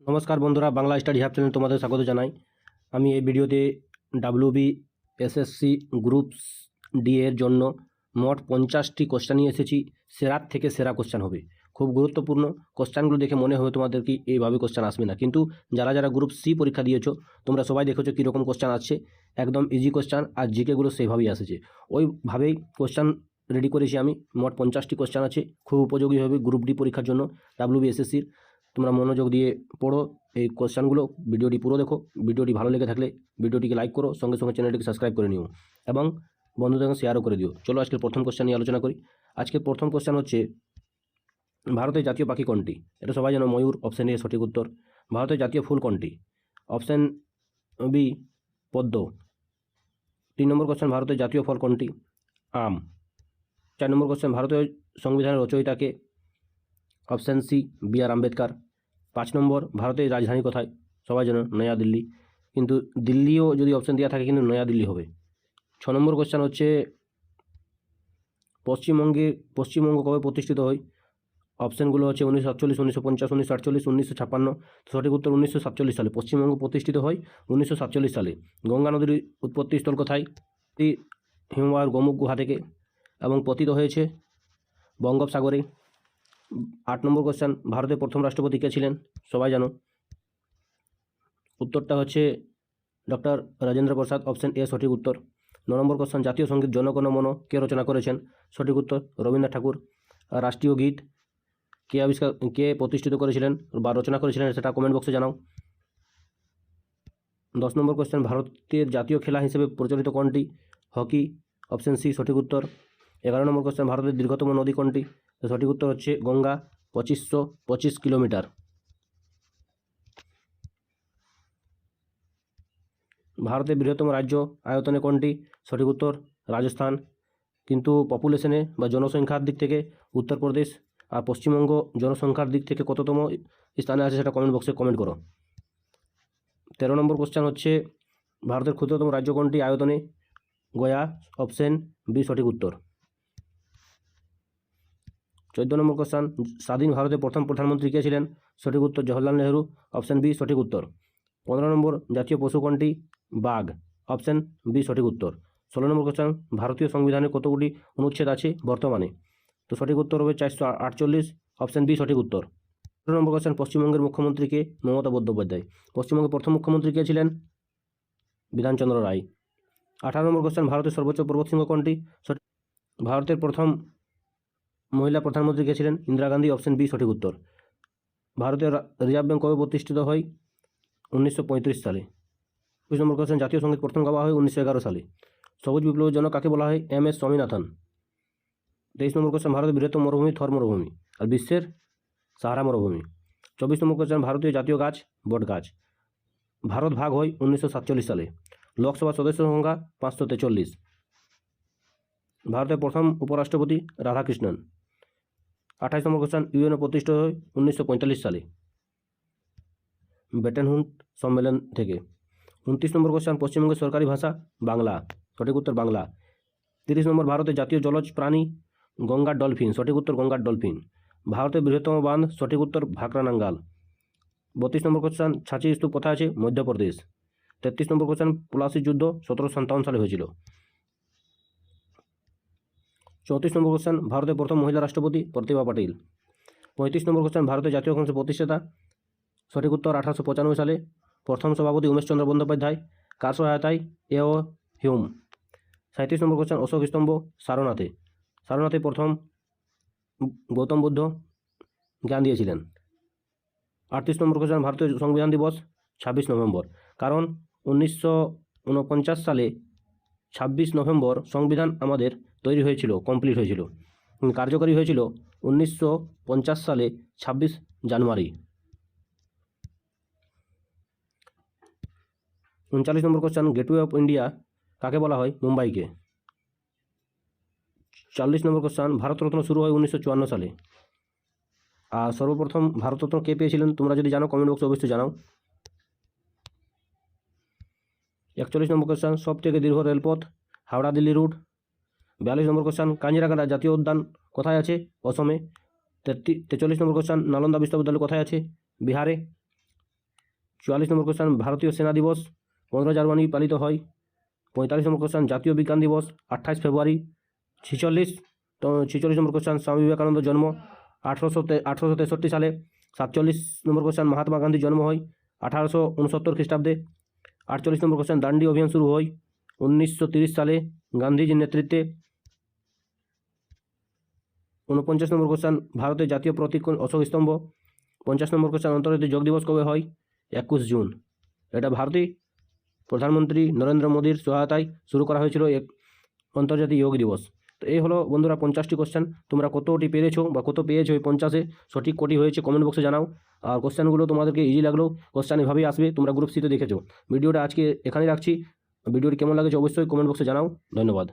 নমস্কার বন্ধুরা, Bangla study hub চ্যানেলে তোমাদের স্বাগত জানাই। আমি এই ভিডিওতে ডাব্লিউবি এসএসসি গ্রুপস ডি এর জন্য মোট 50টি কোশ্চেন নিয়ে এসেছি। সেরার থেকে সেরা কোশ্চেন হবে, খুব গুরুত্বপূর্ণ। কোশ্চেনগুলো দেখে মনে হবে তোমাদের কি এইভাবে কোশ্চেন আসবে না, কিন্তু যারা যারা গ্রুপ সি পরীক্ষা দিয়েছো তোমরা সবাই দেখেছো কীরকম কোশ্চেন আসছে। একদম ইজি কোশ্চেন, আর জিকেগুলো সেইভাবেই আসছে। ওইভাবেই কোশ্চেন রেডি করেছি আমি। মোট 50টি কোশ্চেন আছে, খুব উপযোগী হবে গ্রুপ ডি পরীক্ষার জন্য ডাব্লিউবি এসএসসির। তোমরা মনোযোগ দিয়ে পড়ো এই কোশ্চেনগুলো, ভিডিওটি পুরো দেখো। ভিডিওটি ভালো লেগে থাকলে ভিডিওটিকে লাইক করো, সঙ্গে সঙ্গে চ্যানেলটিকে সাবস্ক্রাইব করে নিও এবং বন্ধুদের সঙ্গে শেয়ারও করে দিও। চলো আজকের প্রথম কোশ্চেন নিয়ে আলোচনা করি। আজকের প্রথম কোশ্চেন হচ্ছে, ভারতের জাতীয় পাখি কোনটি? এটা সবাই জানো, ময়ূর। অপশান এ সঠিক উত্তর। ভারতের জাতীয় ফুল কোনটি? অপশান বি পদ্ম। 3 নম্বর কোশ্চেন, ভারতের জাতীয় ফল কোনটি? আম। 4 নম্বর কোশ্চেন, ভারতীয় সংবিধানের রচয়িতাকে? অপশান সি বি আর আম্বেদকর। 5 নম্বর, ভারতের রাজধানী কোথায়? সবাই জানো নয়া দিল্লি, কিন্তু দিল্লিও যদি অপশান দেওয়া থাকে কিন্তু নয়া দিল্লি হবে। 6 নম্বর কোশ্চেন হচ্ছে, পশ্চিমবঙ্গ কবে প্রতিষ্ঠিত হয়? অপশানগুলো হচ্ছে 1947, 1950, 1948, 1956। সঠিক উত্তর 1947 সালে পশ্চিমবঙ্গ প্রতিষ্ঠিত হয়। 1947 সালে। গঙ্গা নদীর উৎপত্তিস্থল কোথায়? হিমবাহের গোমুখ গুহা থেকে, এবং পতিত হয়েছে বঙ্গোপসাগরে। 8 নম্বর কোশ্চেন, ভারতের প্রথম রাষ্ট্রপতি কে ছিলেন? সবাই জানো, উত্তরটা হচ্ছে doctor Rajendra Prasad. Option A সঠিক উত্তর। 9 নম্বর কোশ্চেন, জাতীয় সঙ্গীত জনগণ মন কে রচনা করেছেন? সঠিক উত্তর রবীন্দ্রনাথ ঠাকুর। রাষ্ট্রীয় গীত কে প্রতিষ্ঠিত করেছিলেন বা রচনা করেছিলেন সেটা কমেন্ট বক্সে জানাও। 10 নম্বর কোশ্চেন, ভারতের জাতীয় খেলা হিসেবে প্রচলিত কোনটি? হকি। অপশান সি সঠিক উত্তর। 11 নম্বর কোশ্চেন, ভারতের দীর্ঘতম নদী কোনটি? সঠিক উত্তর হচ্ছে গঙ্গা, 2525 কিলোমিটার। ভারতের বৃহত্তম রাজ্য আয়তনে কোনটি? সঠিক উত্তর রাজস্থান, কিন্তু পপুলেশনে বা জনসংখ্যার দিক থেকে উত্তরপ্রদেশ। আর পশ্চিমবঙ্গ জনসংখ্যার দিক থেকে কততম স্থানে আছে সেটা কমেন্ট বক্সে কমেন্ট করো। 13 নম্বর কোশ্চেন হচ্ছে, ভারতের ক্ষুদ্রতম রাজ্য কোনটি আয়তনে? গয়া। অপশান বি সঠিক উত্তর। 14 নম্বর কোশ্চেন, স্বাধীন ভারতের প্রথম প্রধানমন্ত্রী কে ছিলেন? সঠিক উত্তর জওহরলাল নেহরু। অপশান বি সঠিক উত্তর। 15 নম্বর, জাতীয় পশু কোনটি? বাঘ। অপশান বি সঠিক উত্তর। 16 নম্বর কোশ্চেন, ভারতীয় সংবিধানে কতগুলি অনুচ্ছেদ আছে বর্তমানে? তো সঠিক উত্তর হবে 448। অপশান বি সঠিক উত্তর। 17 নম্বর কোশ্চেন, পশ্চিমবঙ্গের মুখ্যমন্ত্রী কে? মমতা বন্দ্যোপাধ্যায়। পশ্চিমবঙ্গের প্রথম মুখ্যমন্ত্রী কে ছিলেন? বিধানচন্দ্র রায়। 18 নম্বর কোশ্চেন, ভারতের সর্বোচ্চ পর্বতশৃঙ্গ কোনটি? ভারতের প্রথম মহিলা প্রধানমন্ত্রী কে ছিলেন? ইন্দিরা গান্ধী। অপশান বি সঠিক উত্তর। ভারতের রিজার্ভ ব্যাঙ্ক কবে প্রতিষ্ঠিত হয়? 1935 সালে। 20 নম্বর কোশ্চেন, জাতীয় সঙ্গীত প্রথম গাওয়া হয় 1911 সালে। সবুজ বিপ্লবের জন্য কাকে বলা হয়? এম.এস. স্বামীনাথন। 23 নম্বর কোশ্চেন, ভারতের বৃহত্তম মরুভূমি? থর মরুভূমি, আর বিশ্বের সাহারা মরুভূমি। 24 নম্বর কোশ্চেন, ভারতীয় জাতীয় গাছ? বট গাছ। ভারত ভাগ হয় 1947 সালে। লোকসভা সদস্য সংখ্যা 543। ভারতের প্রথম উপরাষ্ট্রপতি? রাধাকৃষ্ণন। 28 নম্বর কোশ্চেন, ইউএনও প্রতিষ্ঠিত হয় 1945 সালে ব্রেটন উডস সম্মেলন থেকে। 29 নম্বর কোশ্চেন, পশ্চিমবঙ্গের সরকারি ভাষা? বাংলা। সঠিক উত্তর বাংলা। 30 নম্বর, ভারতের জাতীয় জলজ প্রাণী? গঙ্গার ডলফিন। সঠিক উত্তর গঙ্গার ডলফিন। ভারতের বৃহত্তম বাঁধ? সঠিক উত্তর ভাকরানাঙ্গাল। 32 নম্বর কোশ্চেন, ছাঁচি স্তূপ কোথায় আছে? মধ্যপ্রদেশ। 33 নম্বর কোশ্চেন, পলাশির যুদ্ধ 1757 সালে হয়েছিল। 34 নম্বর কোশ্চেন, ভারতের প্রথম মহিলা রাষ্ট্রপতি? প্রতিভা পাটিল। 35 নম্বর কোশ্চেন, ভারতের জাতীয় কংগ্রেসের প্রতিষ্ঠাতা? সঠিক উত্তর 1895 সালে। প্রথম সভাপতি উমেশচন্দ্র বন্দ্যোপাধ্যায়। কার সহায়তায়? এ.ও. হিউম। 37 নম্বর কোশ্চেন, অশোক স্তম্ভ? সারনাথে। সারনাথে প্রথম গৌতম বুদ্ধ জ্ঞান দিয়েছিলেন। 38 নম্বর কোশ্চেন, ভারতীয় সংবিধান দিবস? 26 নভেম্বর। কারণ 1949 সালে 26 নভেম্বর সংবিধান আমাদের তৈরি হয়েছিল, কমপ্লিট হয়েছিল। কার্যকরী হয়েছিল 1950 সালে 26 জানুয়ারি। 39 নম্বর কোশ্চেন, গেটওয়ে অফ ইন্ডিয়া কাকে বলা হয়? মুম্বাইকে। 40 নম্বর কোশ্চেন, ভারতরত্ন শুরু হয় 1954 সালে। আর সর্বপ্রথম ভারতরত্ন কে পেয়েছিলেন? তোমরা যদি জানো কমেন্ট বক্সে অবশ্যই জানাও। 41 নম্বর কোশ্চেন, সব থেকে দীর্ঘ রেলপথ? হাওড়া দিল্লি রুট। 42 নম্বর কোশ্চেন, কাঞ্জিরাঙ্গা জাতীয় উদ্যান কোথায় আছে? অসমে। 43 নম্বর কোশ্চেন, নালন্দা বিশ্ববিদ্যালয় কোথায় আছে? বিহারে। 44 নম্বর কোশ্চেন ভারতীয় সেনা দিবস 15 জানুয়ারি পালিত হয়। 45 নম্বর কোশ্চেন জাতীয় বিজ্ঞান দিবস 28 ফেব্রুয়ারি। 46 নম্বর কোশ্চেন স্বামী বিবেকানন্দ জন্ম 1863 সালে। 47 নম্বর কোশ্চেন মহাত্মা গান্ধীর জন্ম হয় 1869 খ্রিস্টাব্দে। 48 নম্বর কোশ্চেন দান্ডি অভিযান শুরু হয় 1930 সালে গান্ধীজির নেতৃত্বে। 49 নম্বর কোশ্চেন ভারতের জাতীয় প্রতীক অশোক স্তম্ভ। 50 নম্বর কোশ্চেন আন্তর্জাতিক যোগ দিবস কবে হয়? 21 জুন। এটা ভারতীয় প্রধানমন্ত্রী নরেন্দ্র মোদীর সহায়তায় শুরু করা হয়েছিল আন্তর্জাতিক যোগ দিবস। তো এই হলো বন্ধুরা 50টি কোশ্চেন। তোমরা কতটি পেরেছো বা কত পেয়েছো এই 50-এ, সঠিক কটি হয়েছে কমেন্ট বক্সে জানাও। আর কোশ্চেনগুলো তোমাদেরকে ইজি লাগলেও কোশ্চেন এভাবেই আসবে, তোমরা গ্রুপ সিতে দেখেছো। ভিডিওটা আজকে এখানেই রাখছি। ভিডিওটি কেমন লাগেছে অবশ্যই কমেন্ট বক্সে জানাও। ধন্যবাদ।